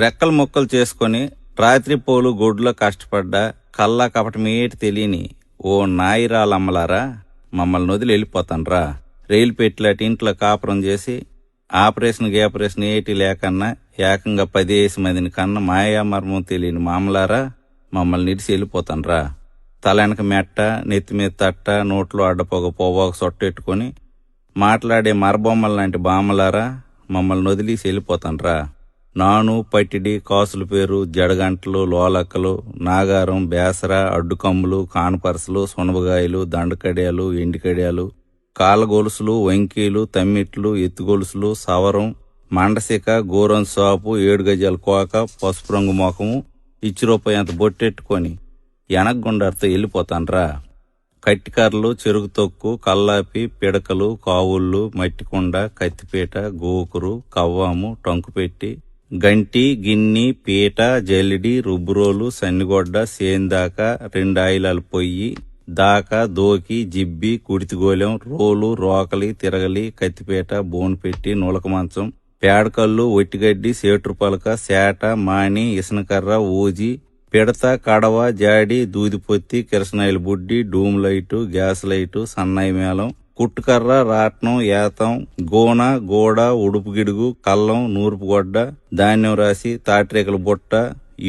రెక్కలు ముక్కలు చేసుకొని రాత్రిపోలు గొడ్లో కష్టపడ్డా కల్లా కపటమేటి తెలియని ఓ నాయిరాలమ్మలారా, మమ్మల్ని వదిలి వెళ్ళిపోతాన్రా. రైలు పెట్టిలాటి ఇంట్లో కాపురం చేసి ఆపరేషన్ ఏటి లేకన్నా ఏకంగా 10 మందిని కన్నా మాయామర్మం తెలియని మామలారా, మమ్మల్ని నిడిసి వెళ్ళిపోతాన్రా. తలెనక మెట్ట, నెత్తిమీద తట్ట, నోట్లో అడ్డపోగ పోవాక సొట్టెట్టుకొని మాట్లాడే మరబొమ్మల లాంటి బామ్మలారా, మమ్మల్ని వదిలేసి వెళ్ళిపోతాన్రా. నాను, పట్టిడి, కాసుల పేరు, జడగంటలు, లోలక్కలు, నాగారం, బేసర, అడ్డుకమ్ములు, కానపరసలు, సునబగాయలు, దండకడియాలు, ఎండికడియాలు, కాళ్ళగొలుసులు, వంకీలు, తమ్మిట్లు, ఎత్తుగొలుసులు, సవరం, మండసిక, గోరం సాపు, 7 గజాల కోక, పసుపు రంగు ముఖము, రూపాయి అంత బొట్టెట్టుకొని ఎనగొండర్తో వెళ్ళిపోతాన్రా. కట్టికర్రలు, చెరుకు తొక్కు, కల్లాపి, పిడకలు, కావుళ్ళు, మట్టికొండ, కత్తిపీట, గోకురు, కవ్వాము, టంకుపెట్టి, గంటి, గిన్ని, పీట, జల్లిడి, రుబ్బురోలు, సన్నిగొడ్డ, సేందాక, 2 ఆయిలాల పొయ్యి, దాకా, దోకి, జిబ్బి, కుడితిగోలెం, రోలు, రోకలి, తిరగలి, కత్తిపీట, బోన్పెట్టి, నులక మంచం, పేడకల్లు, ఒట్టిగడ్డి, సేట్రు పలక, సేట, మాణి, ఇసనకర్ర, ఊజి, పిడత, కడవ, జాడి, దూదిపొత్తి, కిరసనాయిల బుడ్డి, డూమ్ లైటు, గ్యాస్ లైటు, సన్నాయి మేళం, కుట్టుకర్ర, రాట్నం, ఏతం, గోన, గోడ, ఉడుపు గిడుగు, కల్లం, నూర్పుగొడ్డ, ధాన్యం రాసి, తాటిరేకల బుట్ట,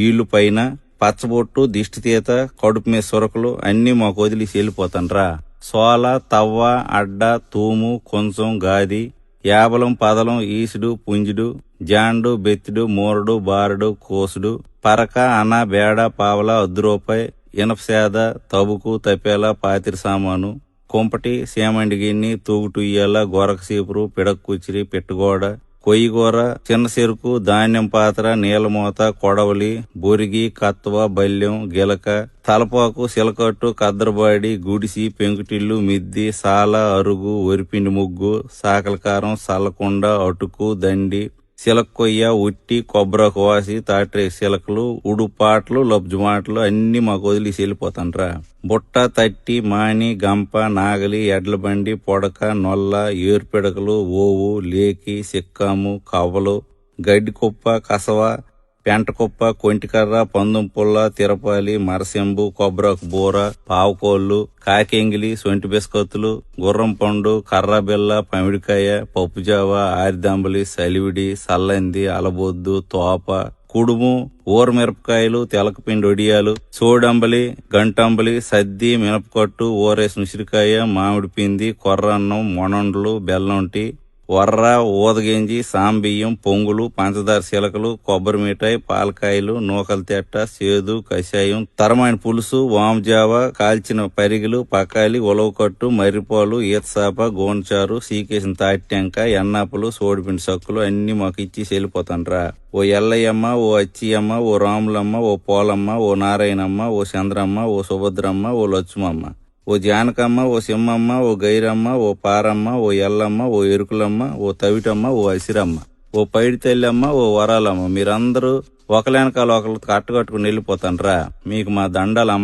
ఈళ్లు పైన, పచ్చబొట్టు, దిష్టితీత, కడుపు మీద సొరకలు అన్నీ మాకు వదిలేసి వెళ్ళిపోతాన్రా. సోల, తవ్వ, అడ్డ, తూము, కొంచెం, గాది, యాబలం, పదలం, ఈసుడు, పుంజుడు, జాండు, బెత్తిడు, మూరడు, బారడు, కోసుడు, పరక, అన, బేడ, పావల, రూపాయి, ఇనపసేద, తబుకు, తపేల, పాతిరి సామాను, కుంపటి, సేమండి గిన్ని, తూగుటుయ్యాల, గొరక సీపురు, పిడక కుచిరి, పిట్టగోడ, కొయ్యగూర, చిన్న చెరుకు, ధాన్యం పాత్ర, నీలమూత, కొడవలి, బొరిగి, కత్వ, బల్యం, గిలక, తలపాకు, సిలకట్టు, కద్దరబాడి, గుడిసి, పెంకుటిల్లు, మిద్ది, సాల, అరుగు, వరిపిండి ముగ్గు, సాకలకారం, సల్లకుండ, అటుకు, దండి, సిలక్కొయ్య, ఉట్టి, కొబ్బరాకు వాసి, తాటిరేక సిలకలు, ఉడుపాట్లు, లబ్జుమాటలు అన్ని మాకు వదిలేసి వెళ్ళిపోతాన్రా. బుట్ట, తట్టి, మాని, గంప, నాగలి, ఎడ్లబండి, పొడక, నొల్ల, ఏరుపిడకలు, ఓవు, లేకి, సిక్కాము, కవ్వలు, గడ్డి కుప్ప, కసవ, పెంటకుప్ప, కొంటికర్ర, పందుం పుల్ల, తిరపాలి, మరసెంబు, కొబ్బరాకు బూర, పావుకోళ్లు, కాకెంగిలి, సొంటి బిస్కత్తులు, గుర్రం పండు, కర్రబిల్ల, పమిడికాయ, పప్పుజావ, ఆరిదంబలి, సలివిడి, సల్లంది, అలబొద్దు, తోప, కుడుము, ఊరమిరపకాయలు, తెలకపిండి ఒడియాలు, సోడంబలి, గంటంబలి, సద్ది, మినపకట్టు, ఊరేసిన ఉసిరికాయ, మామిడి పిండి, కొర్రన్నం, మొనండ్లు, బెల్లంటి, వర్ర, ఊదగింజి, సాంబియ్యం, పొంగులు, పంచదార శిలకలు, కొబ్బరి మిఠాయి, పాలకాయలు, నూకల తెట్ట, సేదు, కషాయం, తరమైన పులుసు, వాముజావ, కాల్చిన పరిగిలు, పకాలి, ఉలవకట్టు, మర్రిపాలు, ఈతసాప, గోన్చారు, సీకేసిన తాటిటెంక, ఎన్నాపులు, సోడిపిండి సక్కులు అన్ని మాకు ఇచ్చి వెళ్ళిపోతాన్రా. ఓ ఎల్లయ్యమ్మ, ఓ అచ్చియమ్మ, ఓ రాములమ్మ, ఓ పోలమ్మ, ఓ నారాయణమ్మ, ఓ చంద్రమ్మ, ఓ సుభద్రమ్మ, ఓ లక్ష్మమ్మ, ఓ జానకమ్మ, ఓ సింహమ్మ, ఓ గైరమ్మ, ఓ పారమ్మ, ఓ ఎల్లమ్మ, ఓ ఎరుకులమ్మ, ఓ తవిటమ్మ, ఓ అసిరమ్మ, ఓ పైడి తల్లమ్మ, ఓ వరాలమ్మ, మీరందరూ ఒకలేనకాల ఒకరు కట్టకట్టుకుని వెళ్ళిపోతాన్రా. మీకు మా దండాలు అమ్మ.